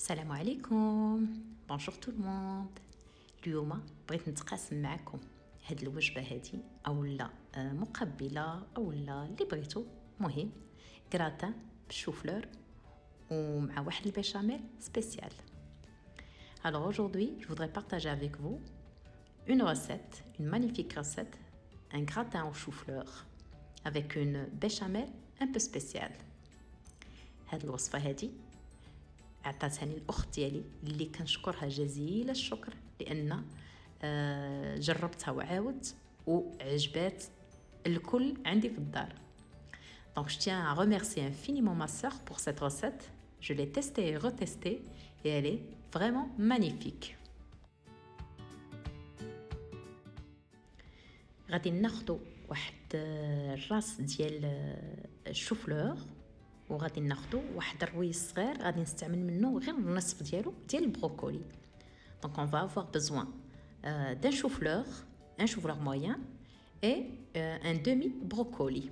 السلام عليكم. بونجور تو الموند. اليوم بغيت نتقاسم معكم هاد الوجبه هادي اولا مقبله اولا اللي بغيتو. مهم كراتان بالشوفلور ومع واحد البيشاميل spécial. Alors aujourd'hui, je voudrais partager avec vous une recette, une magnifique recette, un gratin au chou-fleur avec une béchamel un peu spéciale. هاد الوصفه هادي عطاتني الاخت ديالي اللي كنشكرها جزيل الشكر لان جربتها وعاودت وعجبات الكل عندي في الدار. Donc je tiens à remercier infiniment ma sœur pour cette recette. Je l'ai testée et retestée et elle est vraiment magnifique. غادي ناخدو واحد الراس ديال الشوفلور وغادي ناخدو واحد الرويس صغير غادي نستعمل منه غير النصف ديالو ديال البروكولي. Donc on va avoir besoin d'un chou-fleur, un chou-fleur moyen et un demi brocoli.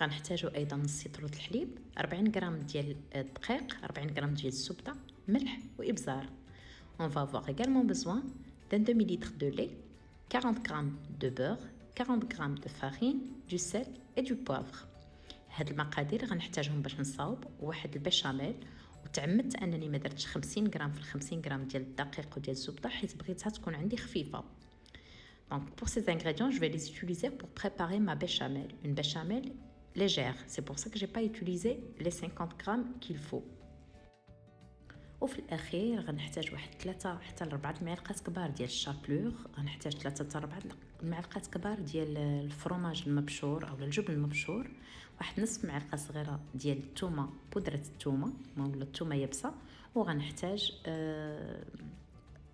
غنحتاجو ايضا نص لتر الحليب، 40 غرام ديال الدقيق، 40 غرام ديال الزبده، ملح وابزار. On va avoir également besoin d'un demi-litre de lait, 40 grammes de beurre, 40 grammes de farine, du sel et du poivre. هاد المقادير غنحتاجهم باش نصاوب واحد البيشاميل. وتعمدت انني ما درتش 50 غرام في 50 غرام ديال الدقيق وديال الزبده حيت بغيتها تكون عندي خفيفه. Donc pour ces ingrédients, je vais les utiliser pour préparer ma béchamel, une béchamel légère. C'est pour ça que j'ai pas utilisé les 50 grammes qu'il faut. وفي الاخير غنحتاج واحد 3 حتى ل 4 معالق كبار ديال الشابلور، غنحتاج 3 حتى 4 معالق كبار ديال الفرماج المبشور او الجبن المبشور، واحد نصف معلقه صغيره ديال الثومه بودره الثومه ولا الثومه يابسه، وغنحتاج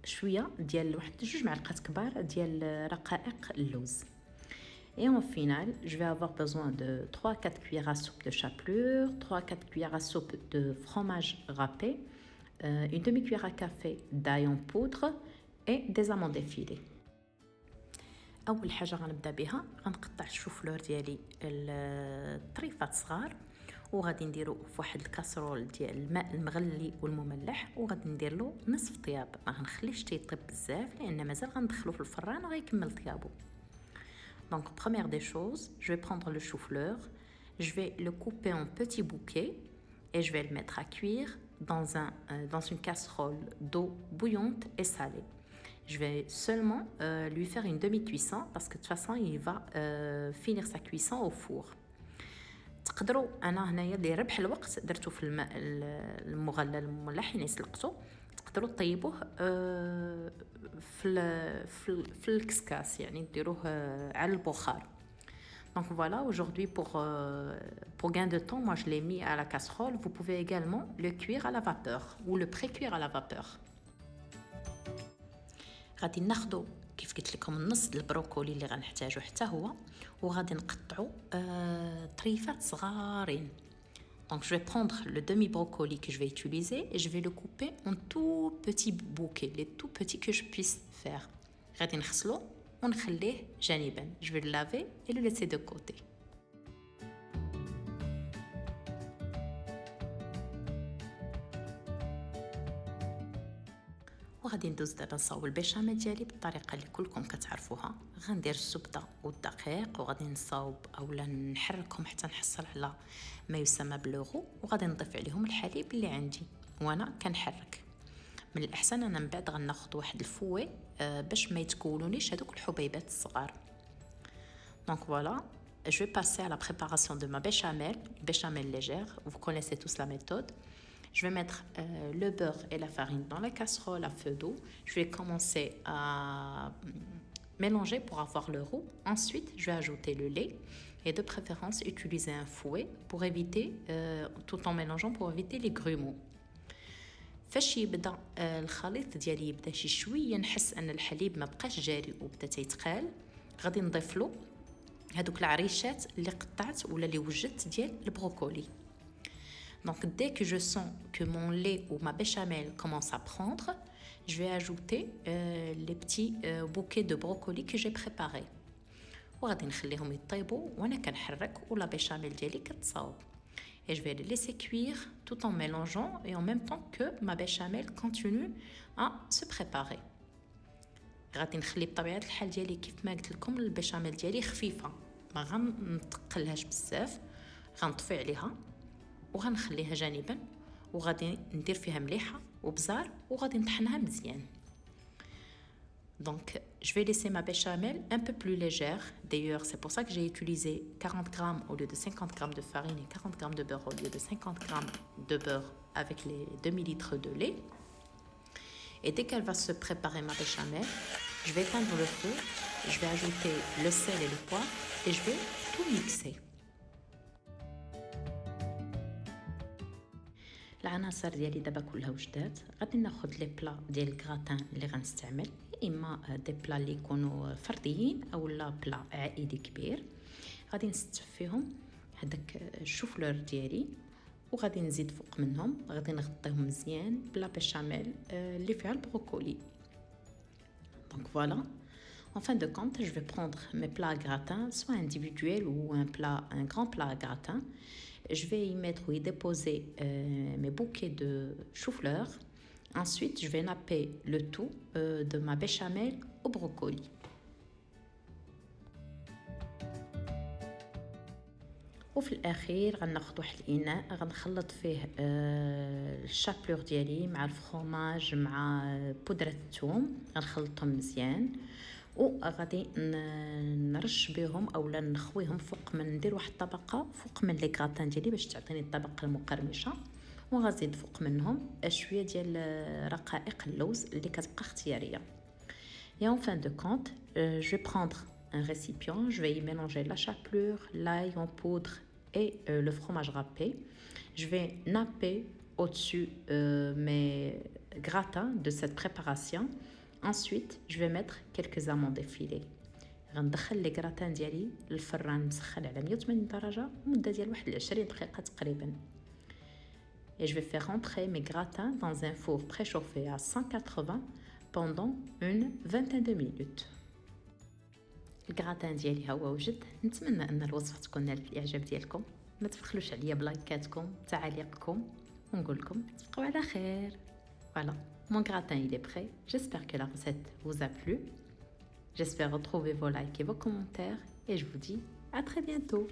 شويه ديال واحد 2 معلقات كبار ديال رقائق اللوز. Et en finale, je vais avoir besoin de 3-4 cuillères à soupe de chapelure, 3-4 cuillères à soupe de fromage râpé, une demi-cuillère à café d'ail en poudre et des amandes effilées. اول حاجه غنبدا بها غنقطع الشوفلور ديالي الطريفات صغار وغادي نديرو في واحد الكاسرول ديال الماء المغلي والمملح وغادي ندير له نصف طياب. ما غنخليش تيطيب بزاف لان مازال غندخلو في الفران غيكمل طيابو. Donc première des choses, je vais prendre le chou-fleur, je vais le couper en petits bouquets et je vais le mettre à cuire dans une casserole d'eau bouillante et salée. Je vais seulement lui faire une demi-cuisson parce que de toute façon il va finir sa cuisson au four. تقدروا انا هنايا دايره بحال الوقت درتو في الماء المغلى المملح يعني سلقته، تقدروا طيبوه في الكسكاس يعني ديروه على البخار. Donc voilà, aujourd'hui pour gain de temps, moi je l'ai mis à la casserole. Vous pouvez également le cuire à la vapeur ou le pré-cuire à la vapeur. غادي ناخدو كيف قلت لكم النص ديال البروكولي اللي غنحتاجو حتى هو وغادي نقطعو طريفات صغارين. Donc je vais prendre le demi-brocoli que je vais utiliser et je vais le couper en tout petits bouquets, les tout petits que je puisse faire. غادي نغسلو ونخليه جانبا. Je vais le laver et le laisser de côté. وغادي ندوز دابا نصاوب البيشاميل ديالي بالطريقه اللي كلكم كتعرفوها. غندير الزبده والدقيق وغادي نصاوب اولا نحركهم حتى نحصل على ما يسمى بلوغو وغادي نضيف عليهم الحليب اللي عندي وانا كنحرك. من الاحسن انا من بعد غناخذ واحد الفوي باش ما يتكونونيش هذوك الحبيبات الصغار. Donc voilà, je vais passer à la préparation de ma béchamel légère. Vous connaissez tous la méthode. Je vais mettre le beurre et la farine dans la casserole à feu doux. Je vais commencer à mélanger pour avoir le roux. Ensuite, je vais ajouter le lait et de préférence utiliser un fouet pour éviter, tout en mélangeant pour éviter les grumeaux. فاش يبدا الخليط ديالي يبدا شي شويه نحس ان الحليب ما بقاش جاري وبدا تيتقال غادي نضيف له هذوك العريشات اللي قطعت ولا اللي وجدت ديال البروكولي. Donc dès que je sens que mon lait ou ma béchamel commence à prendre, je vais ajouter les petits bouquets de brocoli que j'ai préparés. وغادي نخليهم يطيبوا وانا كنحرك ولا بيشاميل ديالي كتصاوب. et je vais les laisser cuire tout en mélangeant et en même temps que ma béchamel continue à se préparer. غادي نخلي بطبيعه الحال ديالي كيف ما قلت لكم البيشاميل ديالي خفيفه، ما غنتقلهاش بزاف، غنطفي عليها وغنخليها جانبا، وغادي ندير فيها مليحه وبزار وغادي نطحنها مزيان. Donc je vais laisser ma béchamel un peu plus légère. D'ailleurs, c'est pour ça que j'ai utilisé 40 grammes au lieu de 50 grammes de farine et 40 grammes de beurre au lieu de 50 grammes de beurre avec les demi-litres de lait. Et dès qu'elle va se préparer ma béchamel, je vais éteindre le feu, je vais ajouter le sel et le poivre et je vais tout mixer. العناصر ديالي دابا كلها وجدات. غادي ناخذ لي بلا ديال الكراتان اللي غنستعمل، اما دي بلا اللي يكونوا فرديين او لا بلا عائلي كبير. غادي نستف فيهم هذاك الشوفلور ديالي وغادي نزيد فوق منهم، غادي نغطيهم مزيان بلا بيشاميل اللي فيها البروكولي. Donc voilà, en fin de compte, je vais prendre mes plats à gratin, soit individuels ou un grand plat à gratin. Je vais y mettre ou y déposer mes bouquets de chou-fleur. Ensuite, je vais napper le tout de ma béchamel au brocoli. وفي الاخير غناخذ واحد الاناء غنخلط فيه الشابلور ديالي مع الفرomage مع بودره الثوم، غنخلطهم مزيان وغادي نرش بهم اولا نخويهم فوق من ندير واحد الطبقه فوق من لي كراتان ديالي باش تعطيني الطبقه المقرمشه، وغنزيد فوق منهم شويه ديال رقائق اللوز اللي كتبقى اختياريه. Et en fin de compte, je vais prendre un récipient, je vais y mélanger la chapelure, l'ail en poudre et le fromage râpé. Je vais napper au-dessus mes gratins de cette préparation. Ensuite, je vais mettre quelques amandes effilées. غندخل لي غراتان ديالي للفران مسخن على 180 درجه مده ديال واحد 20 دقيقه تقريبا. Et je vais faire rentrer mes gratins dans un four préchauffé à 180 pendant une vingtaine de minutes. الكراتان ديالي ها هو وجد. نتمنى ان الوصفه تكون نالت الاعجاب ديالكم. ما تبخلوش عليا بلايكاتكم تعاليقكم ونقول لكم تبقوا على خير. Voilà, mon gratin il est prêt. J'espère que la recette vous a plu. J'espère retrouver vos likes et vos commentaires et je vous dis à très bientôt.